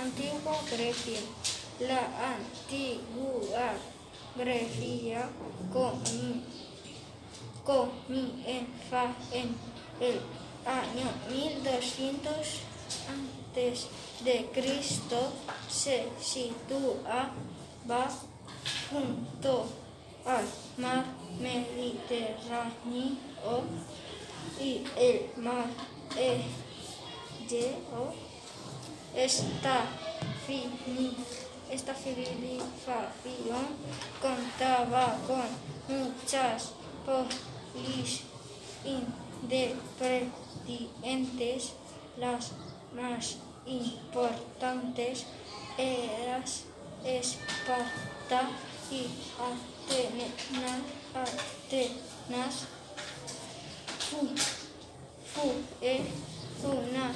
Antigua Grecia. La antigua Grecia comienza en el año 1200 antes de Cristo. Se situaba junto al mar Mediterráneo y el mar Egeo. Esta civilización contaba con muchas polis independientes. Las más importantes eran Esparta y Atenas. Fue una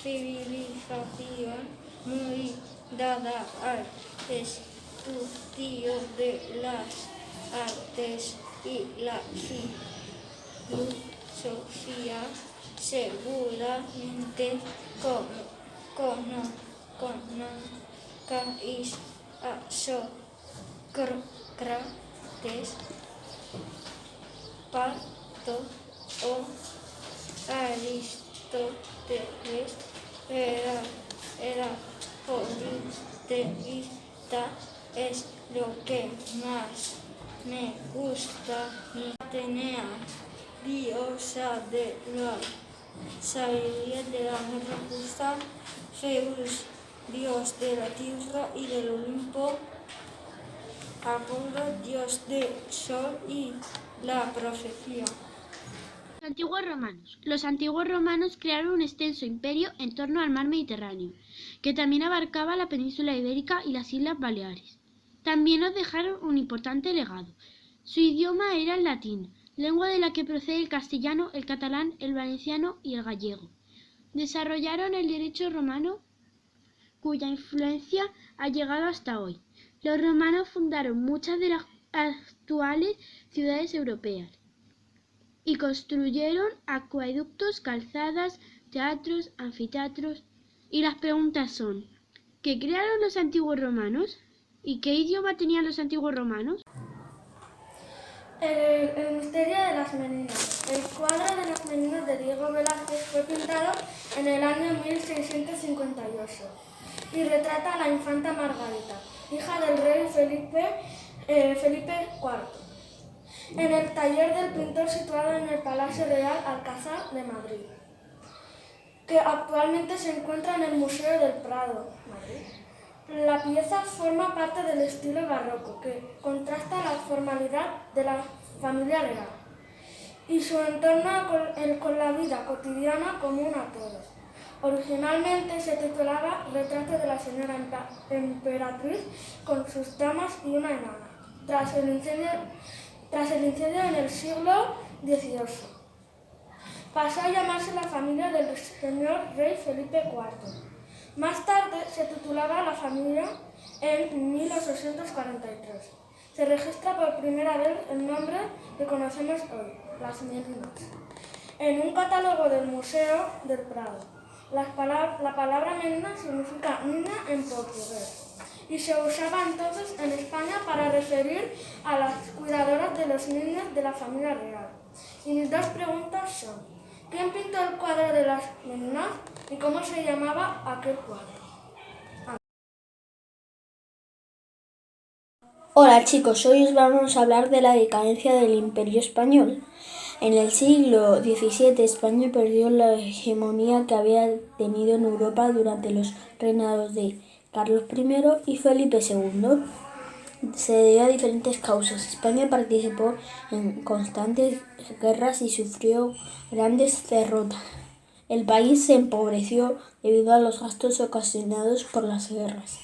civilización muy dada al estudio de las artes y la filosofía. Seguramente conozcáis a Sócrates, Plato o Aristóteles. Era politeísta, es lo que más me gusta. Atenea, diosa de la sabiduría y de la guerra justa. Zeus, dios de la tierra y del Olimpo. Apolo, dios del sol y la profecía. Los antiguos romanos crearon un extenso imperio en torno al mar Mediterráneo, que también abarcaba la península ibérica y las Islas Baleares. También nos dejaron un importante legado. Su idioma era el latín, lengua de la que procede el castellano, el catalán, el valenciano y el gallego. Desarrollaron el derecho romano, cuya influencia ha llegado hasta hoy. Los romanos fundaron muchas de las actuales ciudades europeas y construyeron acueductos, calzadas, teatros, anfiteatros. Y las preguntas son: ¿qué crearon los antiguos romanos? ¿Y qué idioma tenían los antiguos romanos? El misterio de las Meninas. El cuadro de las Meninas de Diego Velázquez fue pintado en el año 1658 y retrata a la infanta Margarita, hija del rey Felipe IV, en el taller del pintor situado en el Palacio Real Alcázar de Madrid, que actualmente se encuentra en el Museo del Prado, Madrid. La pieza forma parte del estilo barroco, que contrasta la formalidad de la familia real y su entorno con la vida cotidiana común a todos. Originalmente se titulaba Retrato de la señora emperatriz con sus damas y una enana, tras el incendio en el siglo XVIII. Pasó a llamarse La familia del señor rey Felipe IV. Más tarde se titulaba La familia en 1843. Se registra por primera vez el nombre que conocemos hoy, las Meninas, en un catálogo del Museo del Prado. La palabra menina significa niña en portugués y se usaba entonces en España para referir a las cuidadoras de los niños de la familia real. Y mis dos preguntas son: ¿quién pintó el cuadro de las Meninas y cómo se llamaba aquel cuadro? Hola chicos, hoy os vamos a hablar de la decadencia del Imperio Español. En el siglo XVII España perdió la hegemonía que había tenido en Europa durante los reinados de Carlos I y Felipe II. Se debió a diferentes causas. España participó en constantes guerras y sufrió grandes derrotas. El país se empobreció debido a los gastos ocasionados por las guerras.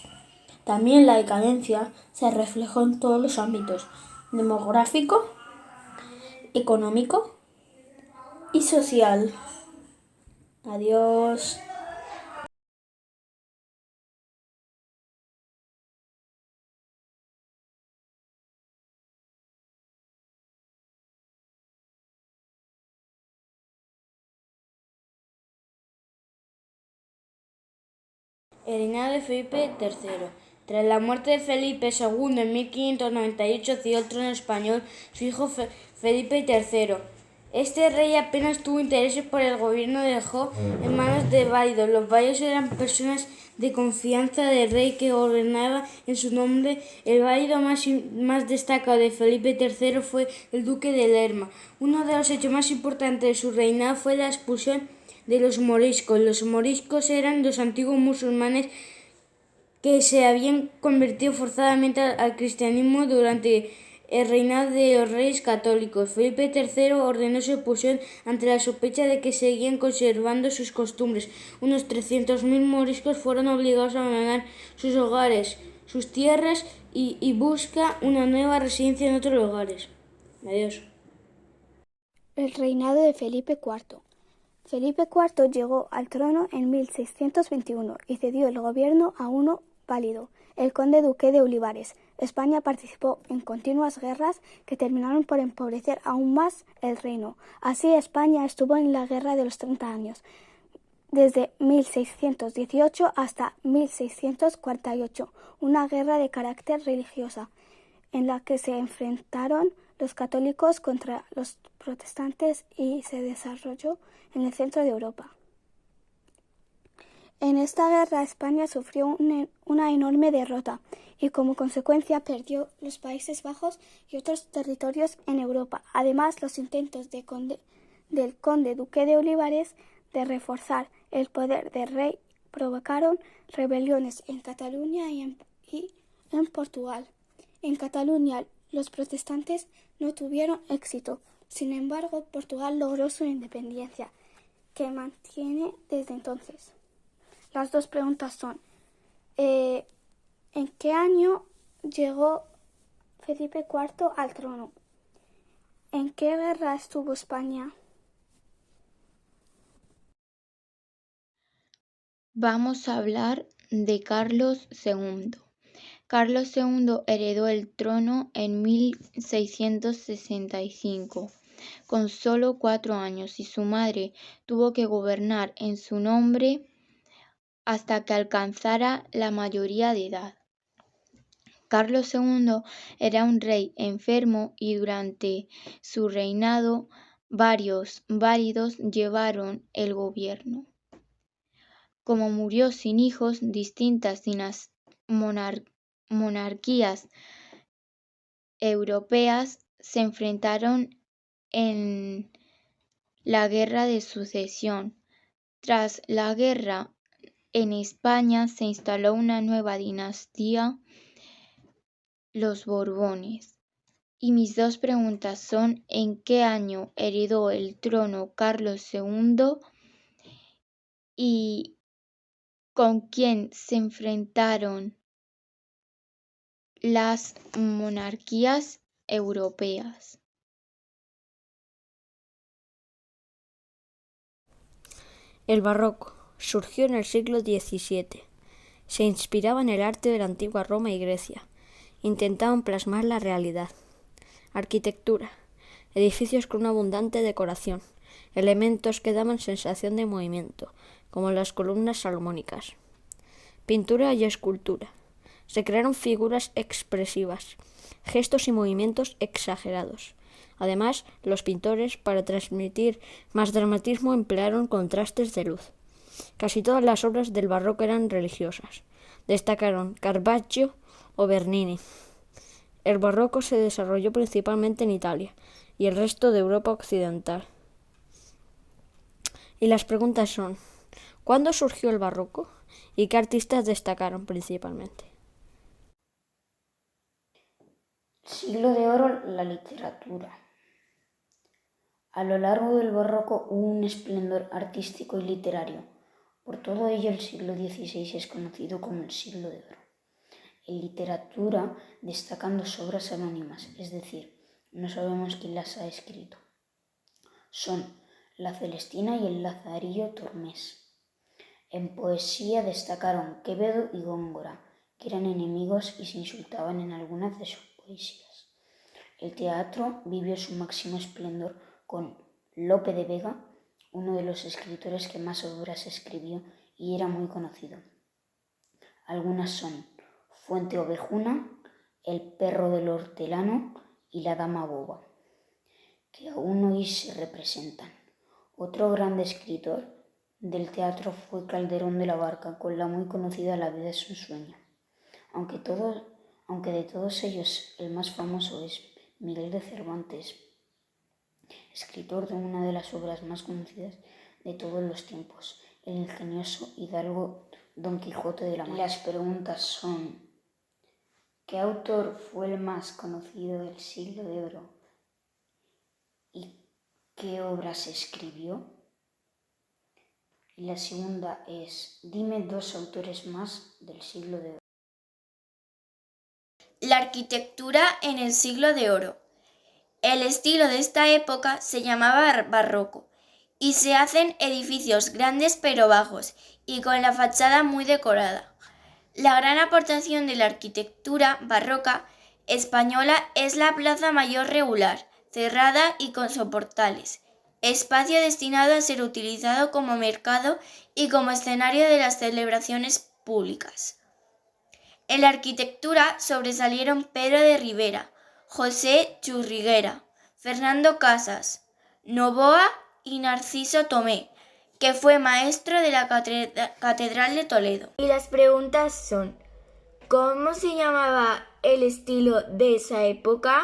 También la decadencia se reflejó en todos los ámbitos: demográfico, económico y social. Adiós. El reinado de Felipe III. Tras la muerte de Felipe II en 1598 cedió el trono español su hijo Felipe III. Este rey apenas tuvo intereses por el gobierno y dejó en manos de válidos. Los válidos eran personas de confianza del rey que gobernaba en su nombre. El válido más destacado de Felipe III fue el duque de Lerma. Uno de los hechos más importantes de su reinado fue la expulsión de los moriscos. Los moriscos eran los antiguos musulmanes que se habían convertido forzadamente al cristianismo durante el reinado de los reyes católicos. Felipe III ordenó su expulsión ante la sospecha de que seguían conservando sus costumbres. Unos 300.000 moriscos fueron obligados a abandonar sus hogares, sus tierras y buscar una nueva residencia en otros lugares. Adiós. El reinado de Felipe IV. Felipe IV llegó al trono en 1621 y cedió el gobierno a uno válido, el conde duque de Olivares. España participó en continuas guerras que terminaron por empobrecer aún más el reino. Así, España estuvo en la Guerra de los 30 años, desde 1618 hasta 1648, una guerra de carácter religiosa, en la que se enfrentaron los católicos contra los protestantes y se desarrolló en el centro de Europa. En esta guerra España sufrió una enorme derrota y como consecuencia perdió los Países Bajos y otros territorios en Europa. Además, los intentos del conde duque de Olivares de reforzar el poder del rey provocaron rebeliones en Cataluña y en Portugal. En Cataluña los protestantes no tuvieron éxito. Sin embargo, Portugal logró su independencia, que mantiene desde entonces. Las dos preguntas son, ¿en qué año llegó Felipe IV al trono? ¿En qué guerra estuvo España? Vamos a hablar de Carlos II. Carlos II heredó el trono en 1665, con solo 4 años, y su madre tuvo que gobernar en su nombre hasta que alcanzara la mayoría de edad. Carlos II era un rey enfermo y durante su reinado varios válidos llevaron el gobierno. Como murió sin hijos, distintas monarquías europeas se enfrentaron en la Guerra de Sucesión. Tras la guerra, en España se instaló una nueva dinastía, los Borbones. Y mis dos preguntas son: ¿en qué año heredó el trono Carlos II? ¿Y con quién se enfrentaron las monarquías europeas? El barroco surgió en el siglo XVII. Se inspiraba en el arte de la antigua Roma y Grecia. Intentaban plasmar la realidad. Arquitectura. Edificios con una abundante decoración. Elementos que daban sensación de movimiento, como las columnas salomónicas. Pintura y escultura. Se crearon figuras expresivas, gestos y movimientos exagerados. Además, los pintores, para transmitir más dramatismo, emplearon contrastes de luz. Casi todas las obras del barroco eran religiosas. Destacaron Caravaggio o Bernini. El barroco se desarrolló principalmente en Italia y el resto de Europa occidental. Y las preguntas son: ¿cuándo surgió el barroco? ¿Y qué artistas destacaron principalmente? Siglo de oro, la literatura. A lo largo del barroco hubo un esplendor artístico y literario. Por todo ello, el siglo XVI es conocido como el siglo de oro. En literatura destacan dos obras anónimas, es decir, no sabemos quién las ha escrito. Son La Celestina y el Lazarillo Tormes. En poesía destacaron Quevedo y Góngora, que eran enemigos y se insultaban en algunas de sus poesías. El teatro vivió su máximo esplendor con Lope de Vega, uno de los escritores que más obras escribió y era muy conocido. Algunas son Fuente Ovejuna, El perro del hortelano y La dama boba, que aún hoy se representan. Otro gran escritor del teatro fue Calderón de la Barca, con la muy conocida La vida es un sueño. Aunque de todos ellos el más famoso es Miguel de Cervantes, escritor de una de las obras más conocidas de todos los tiempos, el ingenioso hidalgo Don Quijote de la Mancha. Las preguntas son: ¿qué autor fue el más conocido del Siglo de Oro y qué obras escribió? Y la segunda es: dime dos autores más del Siglo de Oro. La arquitectura en el Siglo de Oro. El estilo de esta época se llamaba barroco y se hacen edificios grandes pero bajos y con la fachada muy decorada. La gran aportación de la arquitectura barroca española es la plaza mayor regular, cerrada y con soportales, espacio destinado a ser utilizado como mercado y como escenario de las celebraciones públicas. En la arquitectura sobresalieron Pedro de Rivera, José Churriguera, Fernando Casas, Novoa y Narciso Tomé, que fue maestro de la Catedral de Toledo. Y las preguntas son: ¿cómo se llamaba el estilo de esa época?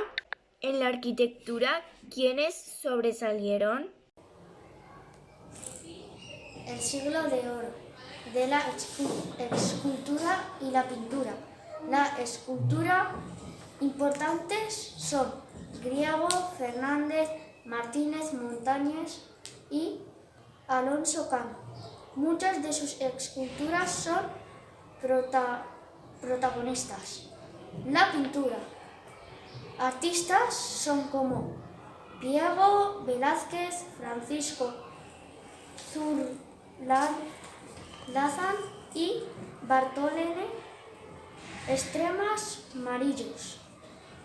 En la arquitectura, ¿quiénes sobresalieron? El siglo de oro de la escultura y la pintura. La escultura importantes son Griego, Fernández, Martínez, Montañés y Alonso Cano. Muchas de sus esculturas son protagonistas. La pintura. Artistas son como Diego Velázquez, Francisco Zurlazán y Bartolomé Extremas Marillos.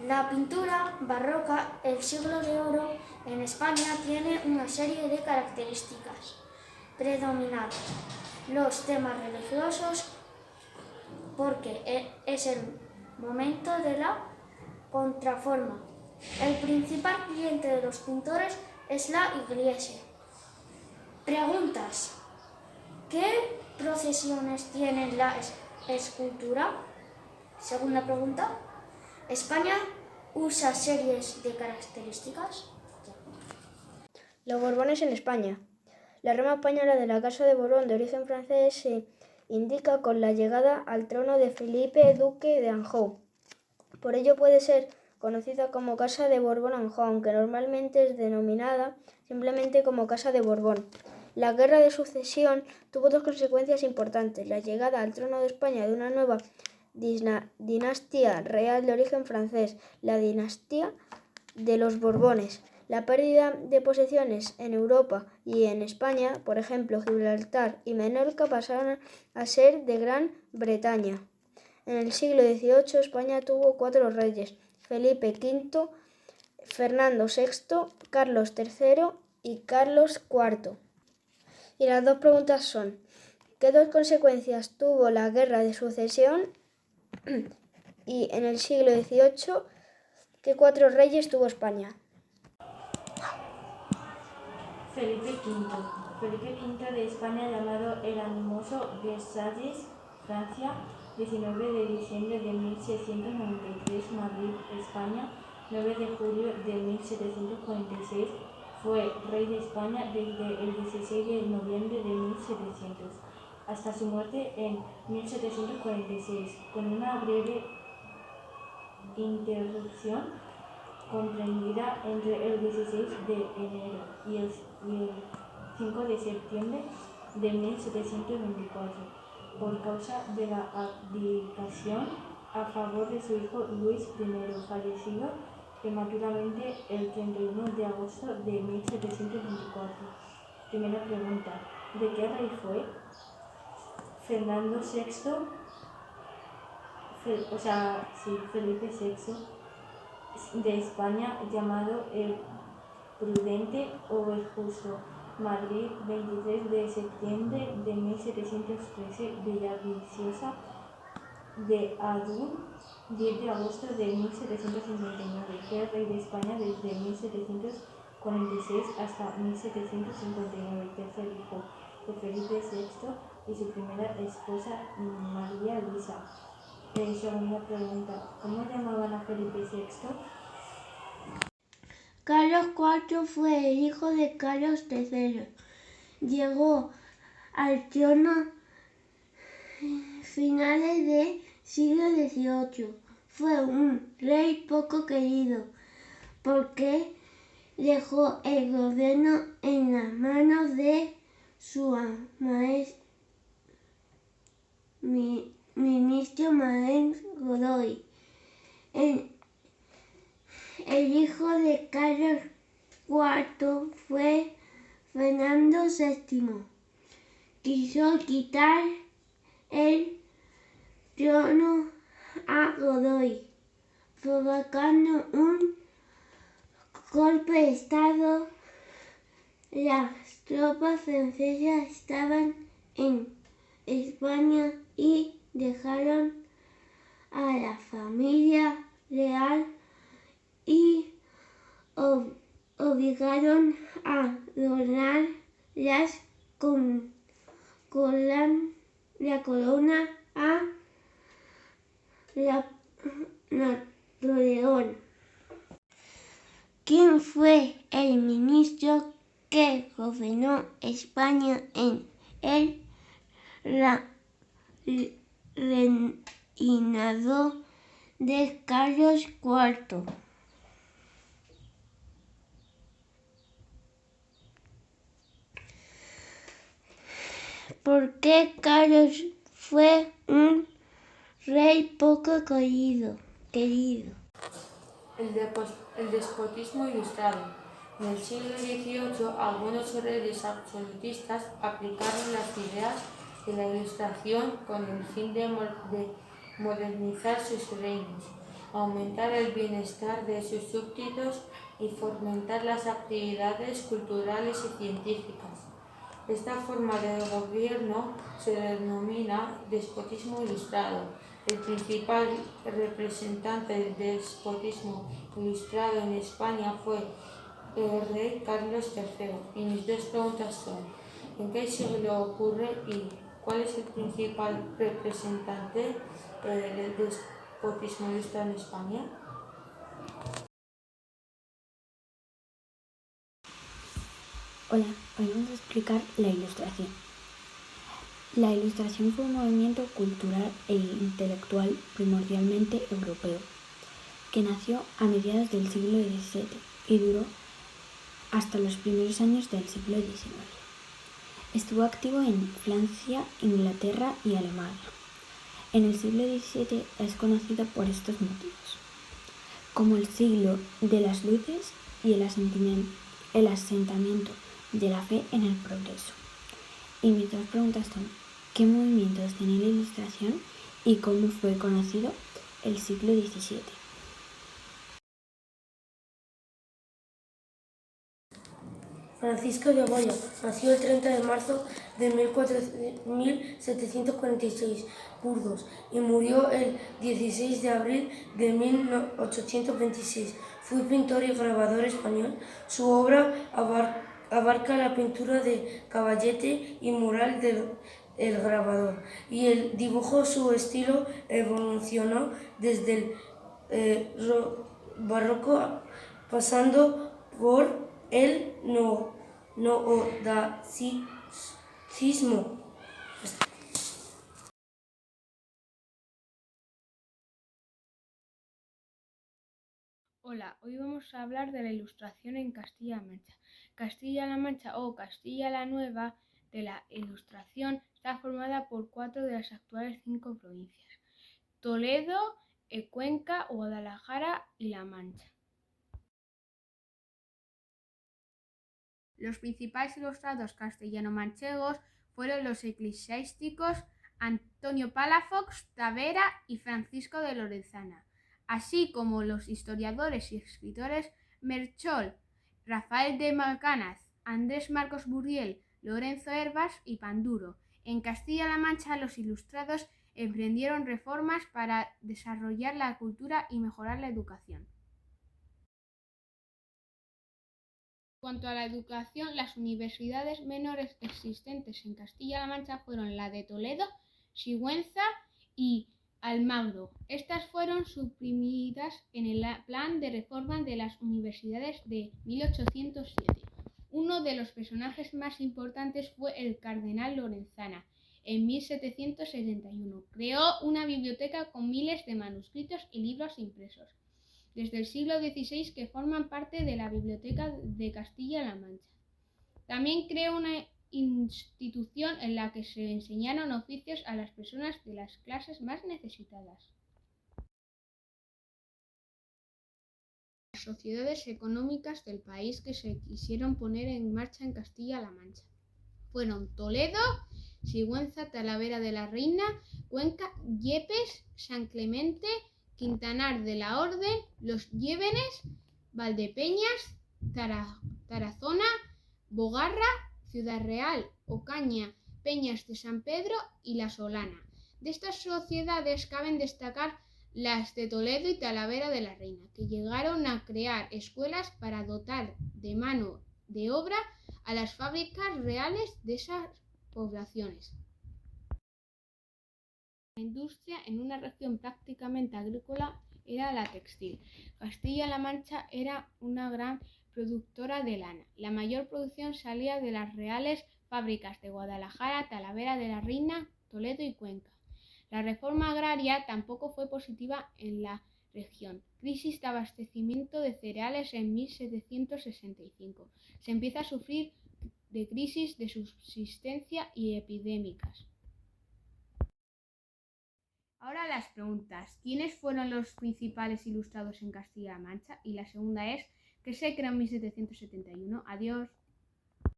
La pintura barroca, el siglo de oro en España, tiene una serie de características predominantes. Los temas religiosos, porque es el momento de la contraforma. El principal cliente de los pintores es la iglesia. Preguntas: ¿qué procesiones tiene la escultura? Segunda pregunta: ¿España usa series de características? Los Borbones en España. La rama española de la Casa de Borbón, de origen francés, se indica con la llegada al trono de Felipe, duque de Anjou. Por ello puede ser conocida como Casa de Borbón-Anjou, aunque normalmente es denominada simplemente como Casa de Borbón. La Guerra de Sucesión tuvo dos consecuencias importantes: la llegada al trono de España de una nueva dinastía real de origen francés, la dinastía de los Borbones. La pérdida de posesiones en Europa y en España, por ejemplo, Gibraltar y Menorca, pasaron a ser de Gran Bretaña. En el siglo XVIII España tuvo 4 reyes: Felipe V, Fernando VI, Carlos III y Carlos IV. Y las dos preguntas son: ¿qué dos consecuencias tuvo la Guerra de Sucesión? Y en el siglo XVIII, ¿qué 4 reyes tuvo España? Felipe V. Felipe V de España, llamado el Animoso, Versalles, Francia, 19 de diciembre de 1693, Madrid, España, 9 de julio de 1746, fue rey de España desde el 16 de noviembre de 1700 hasta su muerte en 1746, con una breve interrupción comprendida entre el 16 de enero y el 5 de septiembre de 1724, por causa de la abdicación a favor de su hijo Luis I, fallecido prematuramente el 31 de agosto de 1724. Primera pregunta: ¿de qué rey fue? Fernando VI, Felipe VI de España, llamado el Prudente o el Justo, Madrid, 23 de septiembre de 1713, Villaviciosa, de Adún, 10 de agosto de 1759. Fue rey de España desde 1746 hasta 1759. Tercer hijo de Felipe VI y su primera esposa María Luisa. Segunda pregunta, ¿cómo llamaban a Felipe VI? Carlos IV fue el hijo de Carlos III. Llegó al trono finales del siglo XVIII. Fue un rey poco querido porque dejó el gobierno en las manos de su ministro Manuel Godoy. El hijo de Carlos IV fue Fernando VII. Quiso quitar el trono a Godoy, provocando un golpe de estado. Las tropas francesas estaban en España y dejaron a la familia real y obligaron a donar la corona a Napoleón. ¿Quién fue el ministro que gobernó España en el reinado de Carlos IV? ¿Por qué Carlos fue un rey poco querido? El despotismo ilustrado. En el siglo XVIII, algunos reyes absolutistas aplicaron las ideas de la Ilustración con el fin de modernizar sus reinos, aumentar el bienestar de sus súbditos y fomentar las actividades culturales y científicas. Esta forma de gobierno se denomina despotismo ilustrado. El principal representante del despotismo ilustrado en España fue el rey Carlos III. Y mis dos preguntas son, ¿en qué siglo ocurre y cuál es el principal representante del despotismo ilustrado en España? Hola, hoy vamos a explicar la Ilustración. La Ilustración fue un movimiento cultural e intelectual primordialmente europeo, que nació a mediados del siglo XVII y duró hasta los primeros años del siglo XIX. Estuvo activo en Francia, Inglaterra y Alemania. En el siglo XVII es conocido por estos motivos, como el siglo de las luces y el asentamiento de la fe en el progreso. Y mis dos preguntas son, ¿qué movimientos tenía la Ilustración y cómo fue conocido el siglo XVII? Francisco de Goya nació el 30 de marzo de 1746, Burgos, y murió el 16 de abril de 1826. Fue pintor y grabador español. Su obra abarca la pintura de caballete y mural del grabador y el dibujo. Su estilo evolucionó desde el barroco pasando por el neoclasicismo. Hola, hoy vamos a hablar de la Ilustración en Castilla-La Mancha. Castilla-La Mancha o Castilla la Nueva de la Ilustración está formada por 4 de las actuales 5 provincias: Toledo, Cuenca, Guadalajara y La Mancha. Los principales ilustrados castellano-manchegos fueron los eclesiásticos Antonio Palafox, Tavera y Francisco de Lorenzana, así como los historiadores y escritores Melchor, Rafael de Macanaz, Andrés Marcos Burriel, Lorenzo Herbas y Panduro. En Castilla-La Mancha los ilustrados emprendieron reformas para desarrollar la cultura y mejorar la educación. En cuanto a la educación, las universidades menores existentes en Castilla-La Mancha fueron la de Toledo, Sigüenza y Almagro. Estas fueron suprimidas en el Plan de Reforma de las Universidades de 1807. Uno de los personajes más importantes fue el cardenal Lorenzana. En 1771 creó una biblioteca con miles de manuscritos y libros impresos desde el siglo XVI que forman parte de la Biblioteca de Castilla-La Mancha. También creó una institución en la que se enseñaron oficios a las personas de las clases más necesitadas. Las sociedades económicas del país que se quisieron poner en marcha en Castilla-La Mancha fueron Toledo, Sigüenza, Talavera de la Reina, Cuenca, Yepes, San Clemente, Quintanar de la Orden, Los Llévenes, Valdepeñas, Tarazona, Bogarra, Ciudad Real, Ocaña, Peñas de San Pedro y La Solana. De estas sociedades caben destacar las de Toledo y Talavera de la Reina, que llegaron a crear escuelas para dotar de mano de obra a las fábricas reales de esas poblaciones. La industria en una región prácticamente agrícola era la textil. Castilla-La Mancha era una gran productora de lana. La mayor producción salía de las reales fábricas de Guadalajara, Talavera de la Reina, Toledo y Cuenca. La reforma agraria tampoco fue positiva en la región. Crisis de abastecimiento de cereales en 1765. Se empieza a sufrir de crisis de subsistencia y epidémicas. Ahora las preguntas. ¿Quiénes fueron los principales ilustrados en Castilla-La Mancha? Y la segunda es, ¿qué se creó en 1771? Adiós.